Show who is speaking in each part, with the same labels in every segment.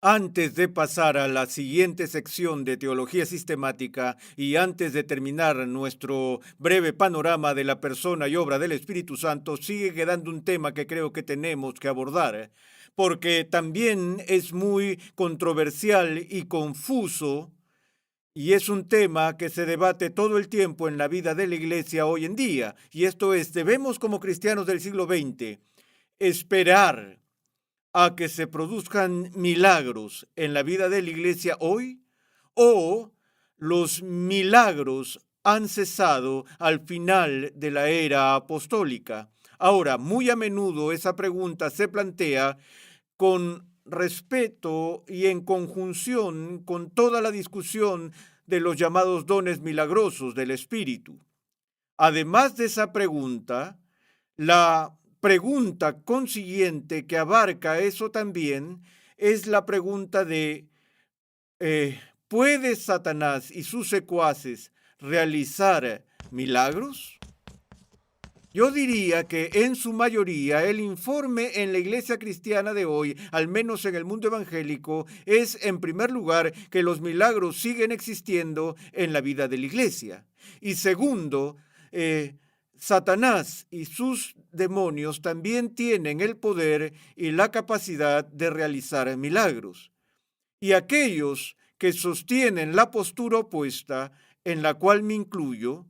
Speaker 1: Antes de pasar a la siguiente sección de teología sistemática y antes de terminar nuestro breve panorama de la persona y obra del Espíritu Santo, sigue quedando un tema que creo que tenemos que abordar, porque también es muy controversial y confuso, y es un tema que se debate todo el tiempo en la vida de la Iglesia hoy en día, y esto es: ¿debemos como cristianos del siglo XX esperar a que se produzcan milagros en la vida de la iglesia hoy, o los milagros han cesado al final de la era apostólica? Ahora, muy a menudo esa pregunta se plantea con respeto y en conjunción con toda la discusión de los llamados dones milagrosos del Espíritu. Además de esa pregunta, la pregunta consiguiente que abarca eso también es la pregunta de ¿puede Satanás y sus secuaces realizar milagros? Yo diría que en su mayoría el informe en la iglesia cristiana de hoy, al menos en el mundo evangélico, es en primer lugar que los milagros siguen existiendo en la vida de la iglesia. Y segundo, Satanás y sus demonios también tienen el poder y la capacidad de realizar milagros. Y aquellos que sostienen la postura opuesta, en la cual me incluyo,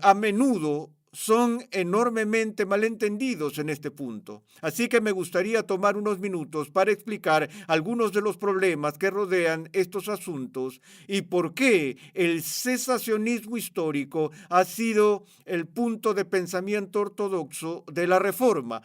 Speaker 1: a menudo son enormemente malentendidos en este punto. Así que me gustaría tomar unos minutos para explicar algunos de los problemas que rodean estos asuntos y por qué el cesacionismo histórico ha sido el punto de pensamiento ortodoxo de la Reforma.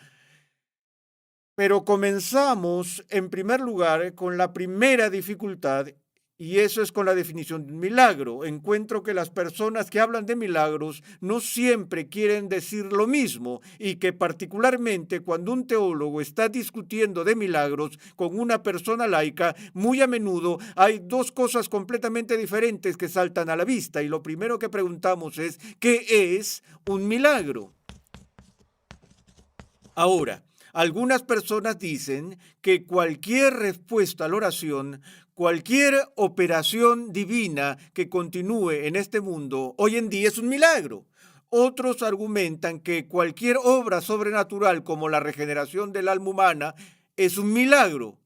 Speaker 1: Pero comenzamos en primer lugar con la primera dificultad, y eso es con la definición de un milagro. Encuentro que las personas que hablan de milagros no siempre quieren decir lo mismo, y que particularmente cuando un teólogo está discutiendo de milagros con una persona laica, muy a menudo hay dos cosas completamente diferentes que saltan a la vista, y lo primero que preguntamos es: ¿qué es un milagro? Ahora, algunas personas dicen que cualquier respuesta a la oración, cualquier operación divina que continúe en este mundo hoy en día es un milagro. Otros argumentan que cualquier obra sobrenatural como la regeneración del alma humana es un milagro.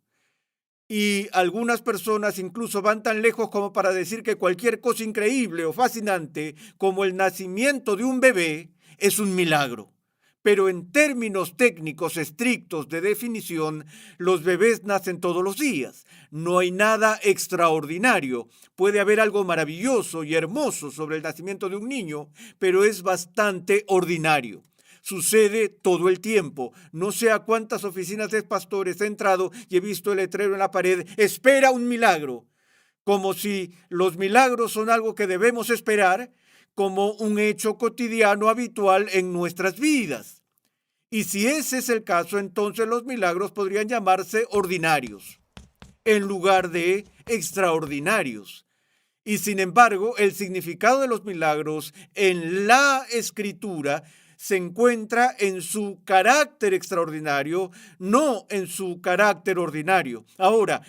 Speaker 1: Y algunas personas incluso van tan lejos como para decir que cualquier cosa increíble o fascinante como el nacimiento de un bebé es un milagro. Pero en términos técnicos estrictos de definición, los bebés nacen todos los días. No hay nada extraordinario. Puede haber algo maravilloso y hermoso sobre el nacimiento de un niño, pero es bastante ordinario. Sucede todo el tiempo. No sé a cuántas oficinas de pastores he entrado y he visto el letrero en la pared: espera un milagro. Como si los milagros son algo que debemos esperar como un hecho cotidiano habitual en nuestras vidas. Y si ese es el caso, entonces los milagros podrían llamarse ordinarios en lugar de extraordinarios. Y sin embargo, el significado de los milagros en la Escritura se encuentra en su carácter extraordinario, no en su carácter ordinario. Ahora,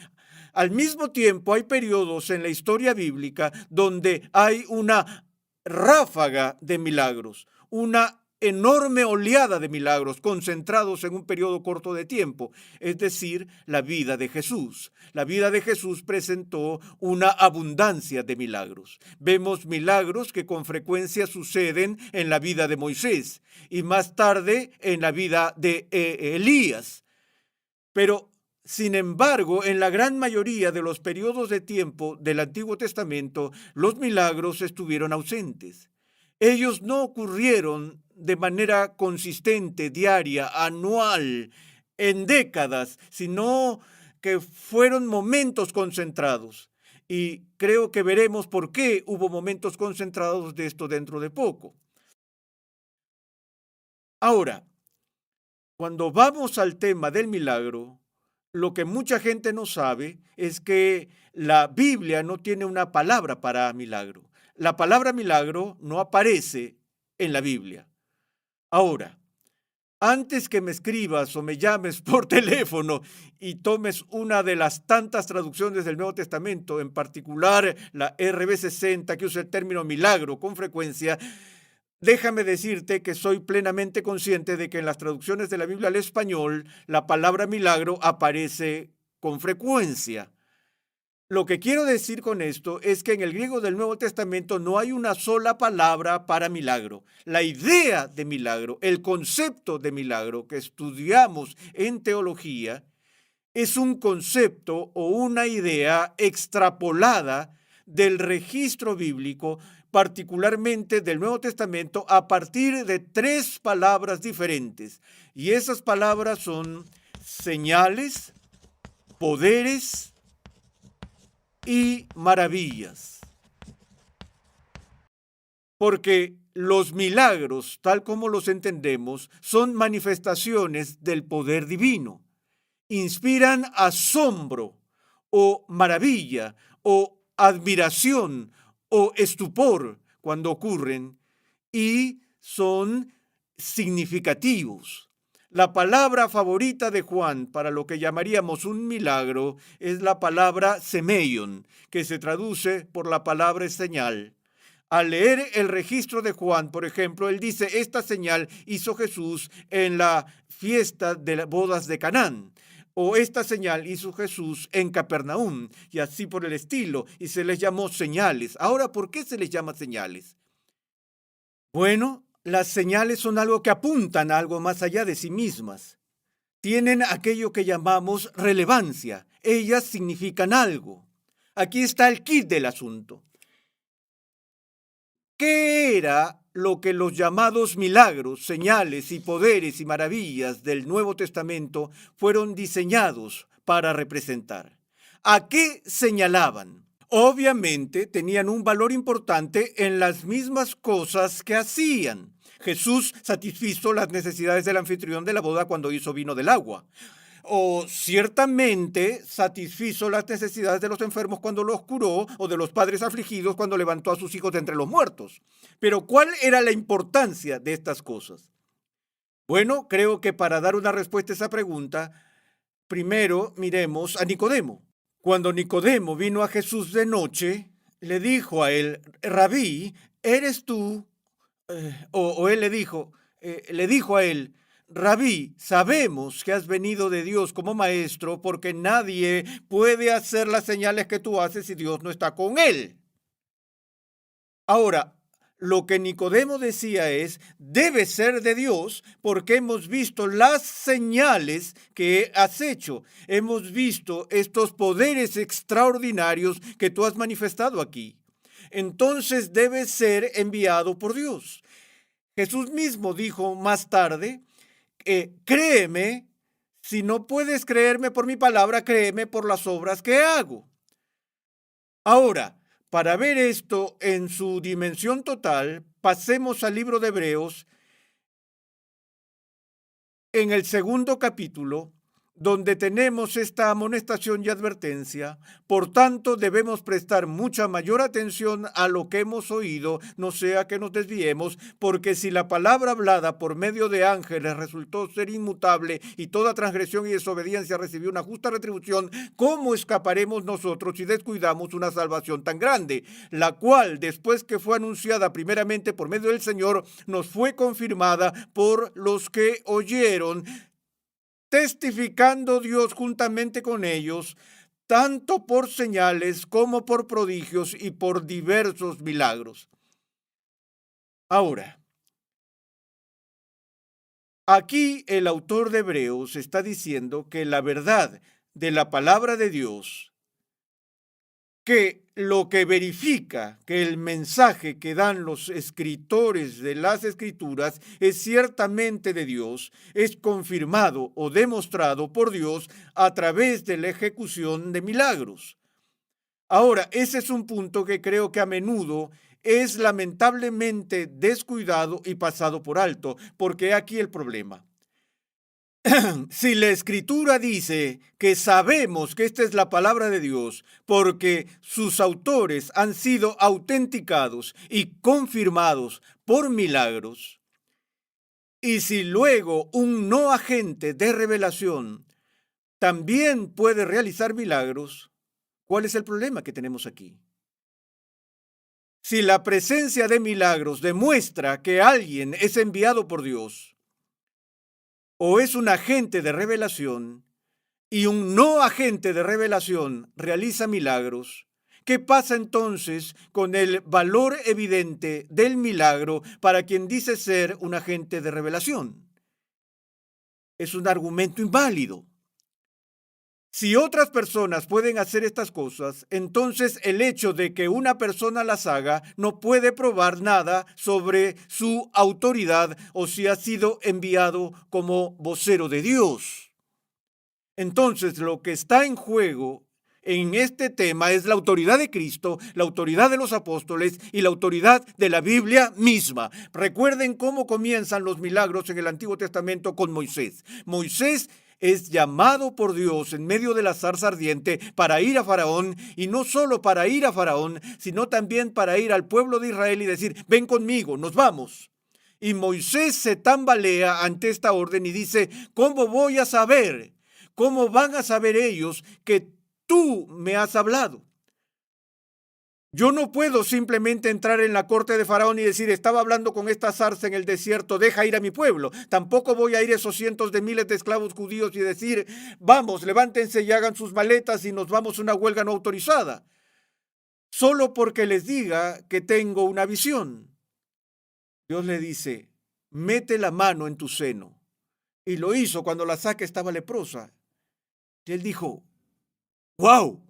Speaker 1: al mismo tiempo, hay periodos en la historia bíblica donde hay una ráfaga de milagros, una enorme oleada de milagros concentrados en un periodo corto de tiempo, es decir, la vida de Jesús. La vida de Jesús presentó una abundancia de milagros. Vemos milagros que con frecuencia suceden en la vida de Moisés y más tarde en la vida de Elías. Pero sin embargo, en la gran mayoría de los periodos de tiempo del Antiguo Testamento, los milagros estuvieron ausentes. Ellos no ocurrieron de manera consistente, diaria, anual, en décadas, sino que fueron momentos concentrados. Y creo que veremos por qué hubo momentos concentrados de esto dentro de poco. Ahora, cuando vamos al tema del milagro, lo que mucha gente no sabe es que la Biblia no tiene una palabra para milagro. La palabra milagro no aparece en la Biblia. Ahora, Antes que me escribas o me llames por teléfono y tomes una de las tantas traducciones del Nuevo Testamento, en particular la RB60, que usa el término milagro con frecuencia, déjame decirte que soy plenamente consciente de que en las traducciones de la Biblia al español la palabra milagro aparece con frecuencia. Lo que quiero decir con esto es que en el griego del Nuevo Testamento no hay una sola palabra para milagro. La idea de milagro, el concepto de milagro que estudiamos en teología, es un concepto o una idea extrapolada del registro bíblico, particularmente del Nuevo Testamento, a partir de tres palabras diferentes. Y esas palabras son señales, poderes y maravillas. Porque los milagros, tal como los entendemos, son manifestaciones del poder divino. Inspiran asombro o maravilla o admiración o estupor cuando ocurren y son significativos. La palabra favorita de Juan para lo que llamaríamos un milagro es la palabra semeion, que se traduce por la palabra señal. Al leer el registro de Juan, por ejemplo, él dice, esta señal hizo Jesús en la fiesta de las bodas de Canaán, o esta señal hizo Jesús en Capernaum, y así por el estilo, y se les llamó señales. Ahora, ¿por qué se les llama señales? Bueno, las señales son algo que apuntan a algo más allá de sí mismas. Tienen aquello que llamamos relevancia. Ellas significan algo. Aquí está el kit del asunto. ¿Qué era lo que los llamados milagros, señales y poderes y maravillas del Nuevo Testamento fueron diseñados para representar? ¿A qué señalaban? Obviamente tenían un valor importante en las mismas cosas que hacían. Jesús satisfizo las necesidades del anfitrión de la boda cuando hizo vino del agua. O ciertamente satisfizo las necesidades de los enfermos cuando los curó, o de los padres afligidos cuando levantó a sus hijos de entre los muertos. Pero ¿cuál era la importancia de estas cosas? Bueno, creo que para dar una respuesta a esa pregunta, primero miremos a Nicodemo. Cuando Nicodemo vino a Jesús de noche, le dijo a él, Rabí, ¿eres tú? O él le dijo a él, Rabí, sabemos que has venido de Dios como maestro, porque nadie puede hacer las señales que tú haces si Dios no está con él. Ahora, lo que Nicodemo decía es, debe ser de Dios, porque hemos visto las señales que has hecho. Hemos visto estos poderes extraordinarios que tú has manifestado aquí. Entonces debe ser enviado por Dios. Jesús mismo dijo más tarde, créeme, si no puedes creerme por mi palabra, créeme por las obras que hago. Ahora, para ver esto en su dimensión total, pasemos al libro de Hebreos en el segundo capítulo, donde tenemos esta amonestación y advertencia. Por tanto, debemos prestar mucha mayor atención a lo que hemos oído, no sea que nos desviemos, porque si la palabra hablada por medio de ángeles resultó ser inmutable y toda transgresión y desobediencia recibió una justa retribución, ¿cómo escaparemos nosotros si descuidamos una salvación tan grande? La cual, después que fue anunciada primeramente por medio del Señor, nos fue confirmada por los que oyeron, testificando Dios juntamente con ellos, tanto por señales como por prodigios y por diversos milagros. Ahora, aquí el autor de Hebreos está diciendo que la verdad de la palabra de Dios, que lo que verifica que el mensaje que dan los escritores de las Escrituras es ciertamente de Dios, es confirmado o demostrado por Dios a través de la ejecución de milagros. Ahora, ese es un punto que creo que a menudo es lamentablemente descuidado y pasado por alto, porque aquí el problema. Si la Escritura dice que sabemos que esta es la palabra de Dios porque sus autores han sido autenticados y confirmados por milagros, Y si luego un no agente de revelación también puede realizar milagros, ¿cuál es el problema que tenemos aquí? Si la presencia de milagros demuestra que alguien es enviado por Dios o es un agente de revelación y un no agente de revelación realiza milagros, ¿qué pasa entonces con el valor evidente del milagro para quien dice ser un agente de revelación? Es un argumento inválido. Si otras personas pueden hacer estas cosas, entonces el hecho de que una persona las haga no puede probar nada sobre su autoridad o si ha sido enviado como vocero de Dios. Entonces, lo que está en juego en este tema es la autoridad de Cristo, la autoridad de los apóstoles y la autoridad de la Biblia misma. Recuerden cómo comienzan los milagros en el Antiguo Testamento con Moisés. Moisés es llamado por Dios en medio de la zarza ardiente para ir a Faraón, y no solo para ir a Faraón, sino también para ir al pueblo de Israel y decir: ven conmigo, nos vamos. Y Moisés se tambalea ante esta orden y dice: ¿cómo voy a saber? ¿Cómo van a saber ellos que tú me has hablado? Yo no puedo simplemente entrar en la corte de Faraón y decir: estaba hablando con esta zarza en el desierto, deja ir a mi pueblo. Tampoco voy a ir a esos cientos de miles de esclavos judíos y decir: vamos, levántense y hagan sus maletas y nos vamos a una huelga no autorizada. Solo porque les diga que tengo una visión. Dios le dice: mete la mano en tu seno. Y lo hizo cuando la saca estaba leprosa. Y él dijo: ¡wow!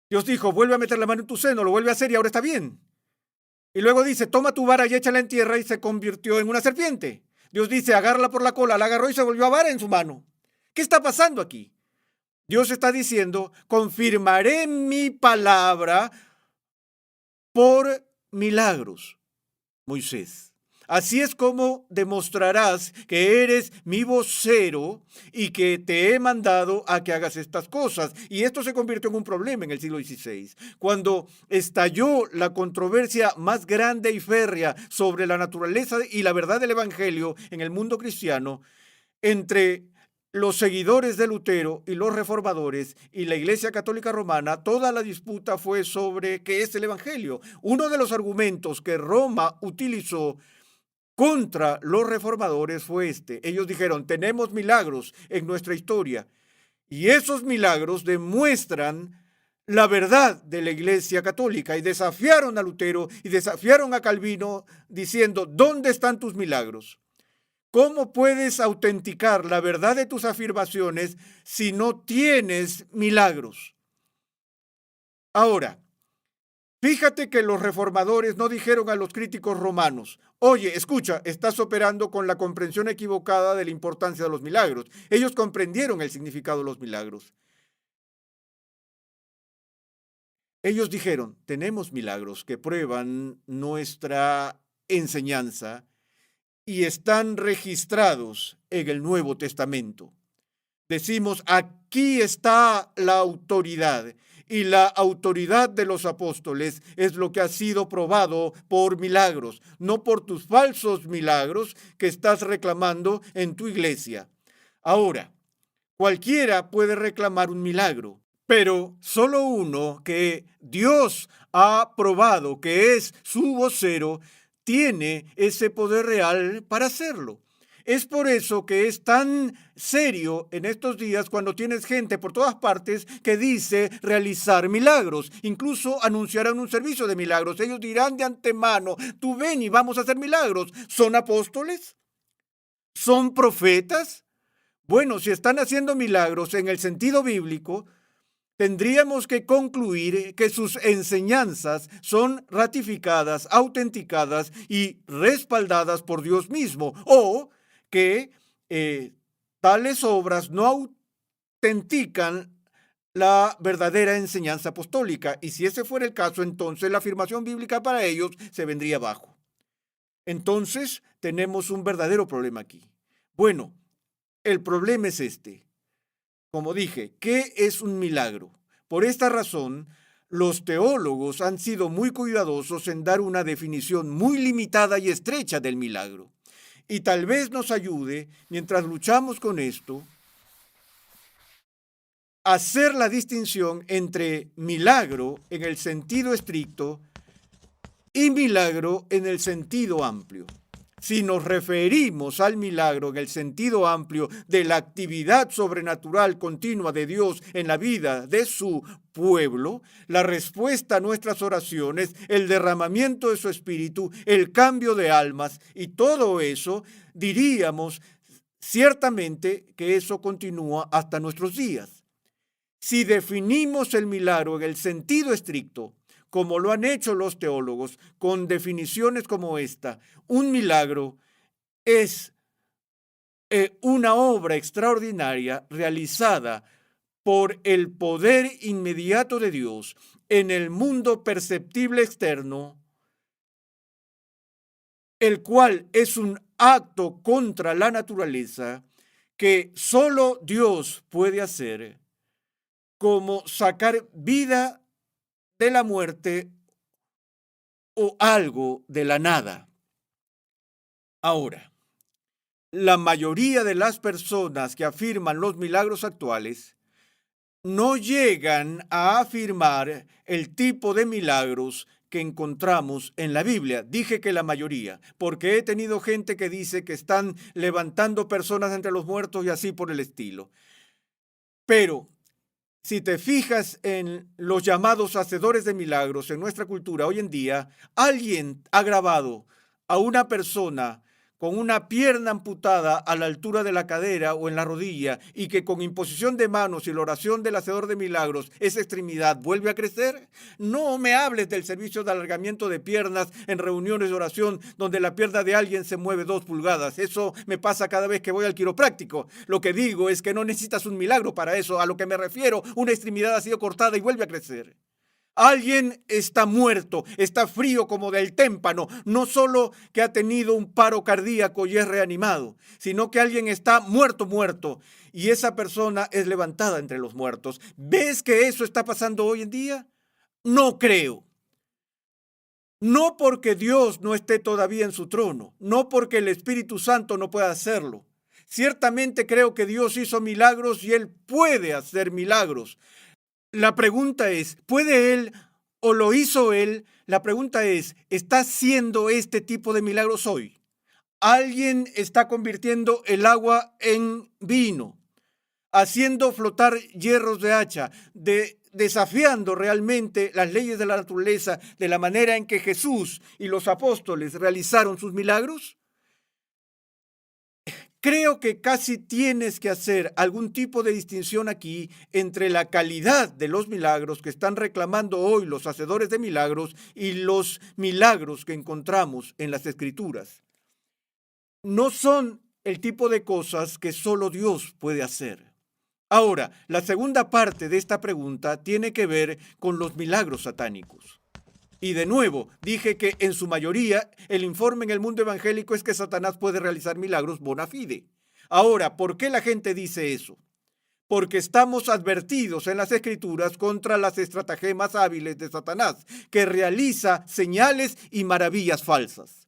Speaker 1: Dios dijo: vuelve a meter la mano en tu seno, lo vuelve a hacer y ahora está bien. Y luego dice: toma tu vara y échala en tierra, y se convirtió en una serpiente. Dios dice: agárrala por la cola, la agarró y se volvió a vara en su mano. ¿Qué está pasando aquí? Dios está diciendo: confirmaré mi palabra por milagros, Moisés. Así es como demostrarás que eres mi vocero y que te he mandado a que hagas estas cosas. Y esto se convirtió en un problema en el siglo XVI, cuando estalló la controversia más grande y férrea sobre la naturaleza y la verdad del Evangelio en el mundo cristiano entre los seguidores de Lutero y los reformadores y la Iglesia Católica Romana. Toda la disputa fue sobre qué es el Evangelio. Uno de los argumentos que Roma utilizó contra los reformadores fue este. Ellos dijeron: tenemos milagros en nuestra historia y esos milagros demuestran la verdad de la Iglesia Católica, y desafiaron a Lutero y desafiaron a Calvino diciendo: ¿dónde están tus milagros? ¿Cómo puedes autenticar la verdad de tus afirmaciones si no tienes milagros? Ahora, fíjate que los reformadores no dijeron a los críticos romanos: oye, escucha, estás operando con la comprensión equivocada de la importancia de los milagros. Ellos comprendieron el significado de los milagros. Ellos dijeron: tenemos milagros que prueban nuestra enseñanza y están registrados en el Nuevo Testamento. Decimos: aquí está la autoridad. Y la autoridad de los apóstoles es lo que ha sido probado por milagros, no por tus falsos milagros que estás reclamando en tu iglesia. Ahora, cualquiera puede reclamar un milagro, pero solo uno que Dios ha probado que es su vocero tiene ese poder real para hacerlo. Es por eso que es tan serio en estos días cuando tienes gente por todas partes que dice realizar milagros. Incluso anunciarán un servicio de milagros. Ellos dirán de antemano: tú ven y vamos a hacer milagros. ¿Son apóstoles? ¿Son profetas? Bueno, si están haciendo milagros en el sentido bíblico, tendríamos que concluir que sus enseñanzas son ratificadas, autenticadas y respaldadas por Dios mismo, o que tales obras no autentican la verdadera enseñanza apostólica. Y si ese fuera el caso, entonces la afirmación bíblica para ellos se vendría abajo. Entonces tenemos un verdadero problema aquí. Bueno, el problema es este. Como dije, ¿qué es un milagro? Por esta razón, los teólogos han sido muy cuidadosos en dar una definición muy limitada y estrecha del milagro. y tal vez nos ayude, mientras luchamos con esto, a hacer la distinción entre milagro en el sentido estricto y milagro en el sentido amplio. Si nos referimos al milagro en el sentido amplio de la actividad sobrenatural continua de Dios en la vida de su pueblo, la respuesta a nuestras oraciones, el derramamiento de su espíritu, el cambio de almas y todo eso, diríamos ciertamente que eso continúa hasta nuestros días. Si definimos el milagro en el sentido estricto, como lo han hecho los teólogos, con definiciones como esta, un milagro es una obra extraordinaria realizada por el poder inmediato de Dios en el mundo perceptible externo, el cual es un acto contra la naturaleza que solo Dios puede hacer, como sacar vida de la muerte o algo de la nada. Ahora, la mayoría de las personas que afirman los milagros actuales no llegan a afirmar el tipo de milagros que encontramos en la Biblia. Dije que la mayoría, porque he tenido gente que dice que están levantando personas entre los muertos y así por el estilo. Pero si te fijas en los llamados hacedores de milagros en nuestra cultura hoy en día, alguien ha grabado a una persona con una pierna amputada a la altura de la cadera o en la rodilla y que con imposición de manos y la oración del hacedor de milagros esa extremidad vuelve a crecer. No me hables del servicio de alargamiento de piernas en reuniones de oración donde la pierna de alguien se mueve 2 pulgadas. Eso me pasa cada vez que voy al quiropráctico. Lo que digo es que no necesitas un milagro para eso. A lo que me refiero, una extremidad ha sido cortada y vuelve a crecer. Alguien está muerto, está frío como del témpano, no solo que ha tenido un paro cardíaco y es reanimado, sino que alguien está muerto, y esa persona es levantada entre los muertos. ¿Ves que eso está pasando hoy en día? No creo. No porque Dios no esté todavía en su trono, no porque el Espíritu Santo no pueda hacerlo. Ciertamente creo que Dios hizo milagros y Él puede hacer milagros. La pregunta es, ¿puede Él o lo hizo Él? La pregunta es, ¿está haciendo este tipo de milagros hoy? Alguien está convirtiendo el agua en vino, haciendo flotar hierros de hacha, desafiando realmente las leyes de la naturaleza de la manera en que Jesús y los apóstoles realizaron sus milagros. Creo que casi tienes que hacer algún tipo de distinción aquí entre la calidad de los milagros que están reclamando hoy los hacedores de milagros y los milagros que encontramos en las Escrituras. No son el tipo de cosas que solo Dios puede hacer. Ahora, la segunda parte de esta pregunta tiene que ver con los milagros satánicos. Y de nuevo, dije que en su mayoría el informe en el mundo evangélico es que Satanás puede realizar milagros bona fide. Ahora, ¿por qué la gente dice eso? Porque estamos advertidos en las Escrituras contra las estratagemas hábiles de Satanás, que realiza señales y maravillas falsas.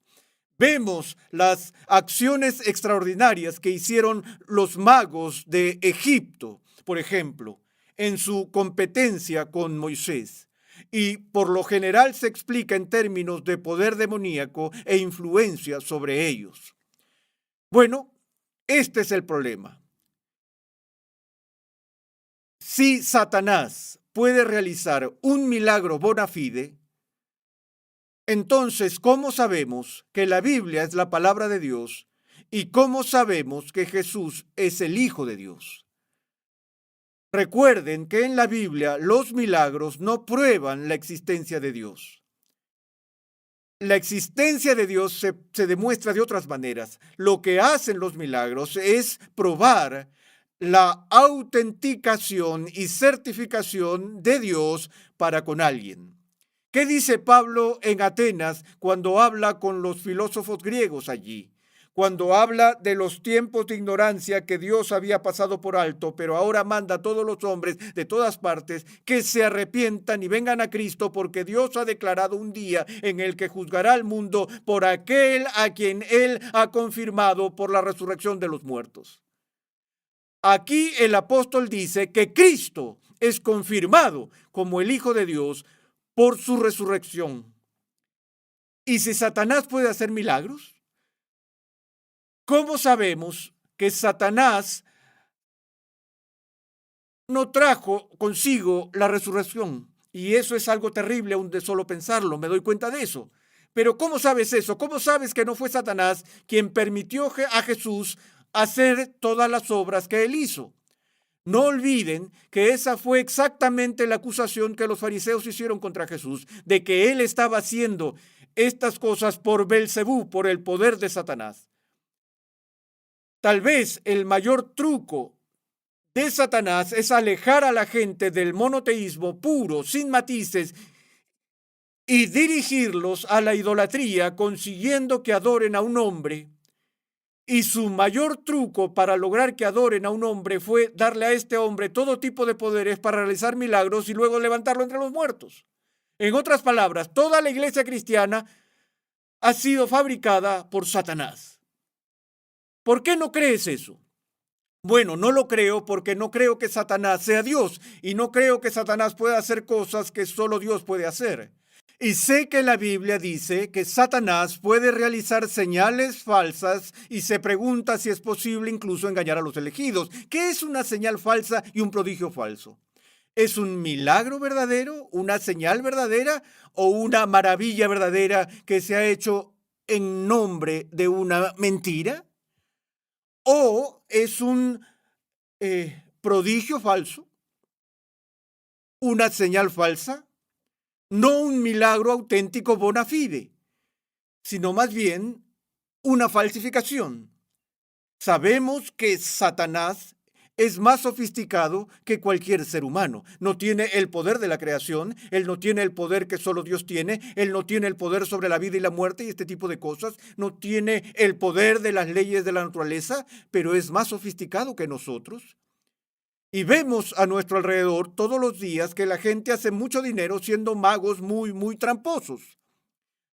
Speaker 1: Vemos las acciones extraordinarias que hicieron los magos de Egipto, por ejemplo, en su competencia con Moisés. Y por lo general se explica en términos de poder demoníaco e influencia sobre ellos. Bueno, este es el problema. Si Satanás puede realizar un milagro bona fide, entonces, ¿cómo sabemos que la Biblia es la palabra de Dios y cómo sabemos que Jesús es el Hijo de Dios? Recuerden que en la Biblia los milagros no prueban la existencia de Dios. La existencia de Dios se demuestra de otras maneras. Lo que hacen los milagros es probar la autenticación y certificación de Dios para con alguien. ¿Qué dice Pablo en Atenas cuando habla con los filósofos griegos allí? cuando habla de los tiempos de ignorancia que Dios había pasado por alto, pero ahora manda a todos los hombres de todas partes que se arrepientan y vengan a Cristo, porque Dios ha declarado un día en el que juzgará al mundo por aquel a quien Él ha confirmado por la resurrección de los muertos. Aquí el apóstol dice que Cristo es confirmado como el Hijo de Dios por su resurrección. ¿Y si Satanás puede hacer milagros? ¿Cómo sabemos que Satanás no trajo consigo la resurrección? Y eso es algo terrible aún de solo pensarlo, me doy cuenta de eso. Pero ¿cómo sabes eso? ¿Cómo sabes que no fue Satanás quien permitió a Jesús hacer todas las obras que él hizo? No olviden que esa fue exactamente la acusación que los fariseos hicieron contra Jesús, de que él estaba haciendo estas cosas por Belcebú, por el poder de Satanás. Tal vez el mayor truco de Satanás es alejar a la gente del monoteísmo puro, sin matices, y dirigirlos a la idolatría, consiguiendo que adoren a un hombre. Y su mayor truco para lograr que adoren a un hombre fue darle a este hombre todo tipo de poderes para realizar milagros y luego levantarlo entre los muertos. En otras palabras, toda la iglesia cristiana ha sido fabricada por Satanás. ¿Por qué no crees eso? Bueno, no lo creo porque no creo que Satanás sea Dios y no creo que Satanás pueda hacer cosas que solo Dios puede hacer. Y sé que la Biblia dice que Satanás puede realizar señales falsas y se pregunta si es posible incluso engañar a los elegidos. ¿Qué es una señal falsa y un prodigio falso? ¿Es un milagro verdadero, una señal verdadera o una maravilla verdadera que se ha hecho en nombre de una mentira? ¿O es un prodigio falso, una señal falsa? No un milagro auténtico bona fide, sino más bien una falsificación. Sabemos que Satanás es más sofisticado que cualquier ser humano. No tiene el poder de la creación, él no tiene el poder que solo Dios tiene, él no tiene el poder sobre la vida y la muerte y este tipo de cosas, no tiene el poder de las leyes de la naturaleza, pero es más sofisticado que nosotros. Y vemos a nuestro alrededor todos los días que la gente hace mucho dinero siendo magos muy tramposos.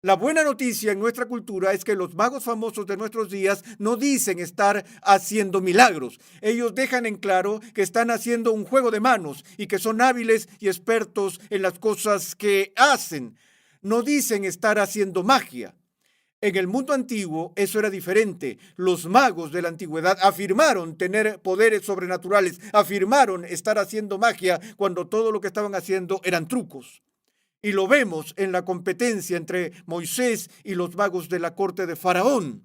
Speaker 1: La buena noticia en nuestra cultura es que los magos famosos de nuestros días no dicen estar haciendo milagros. Ellos dejan en claro que están haciendo un juego de manos y que son hábiles y expertos en las cosas que hacen. No dicen estar haciendo magia. En el mundo antiguo eso era diferente. Los magos de la antigüedad afirmaron tener poderes sobrenaturales, afirmaron estar haciendo magia cuando todo lo que estaban haciendo eran trucos. Y lo vemos en la competencia entre Moisés y los magos de la corte de Faraón.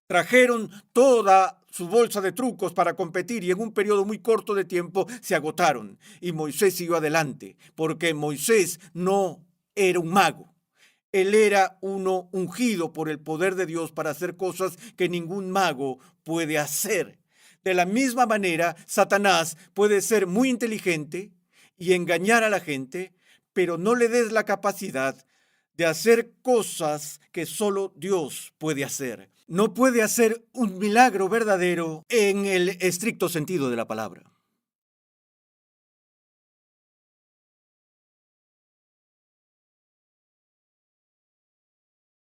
Speaker 1: Trajeron toda su bolsa de trucos para competir y en un periodo muy corto de tiempo se agotaron. Y Moisés siguió adelante, porque Moisés no era un mago. Él era uno ungido por el poder de Dios para hacer cosas que ningún mago puede hacer. De la misma manera, Satanás puede ser muy inteligente y engañar a la gente, pero no le des la capacidad de hacer cosas que solo Dios puede hacer. No puede hacer un milagro verdadero en el estricto sentido de la palabra.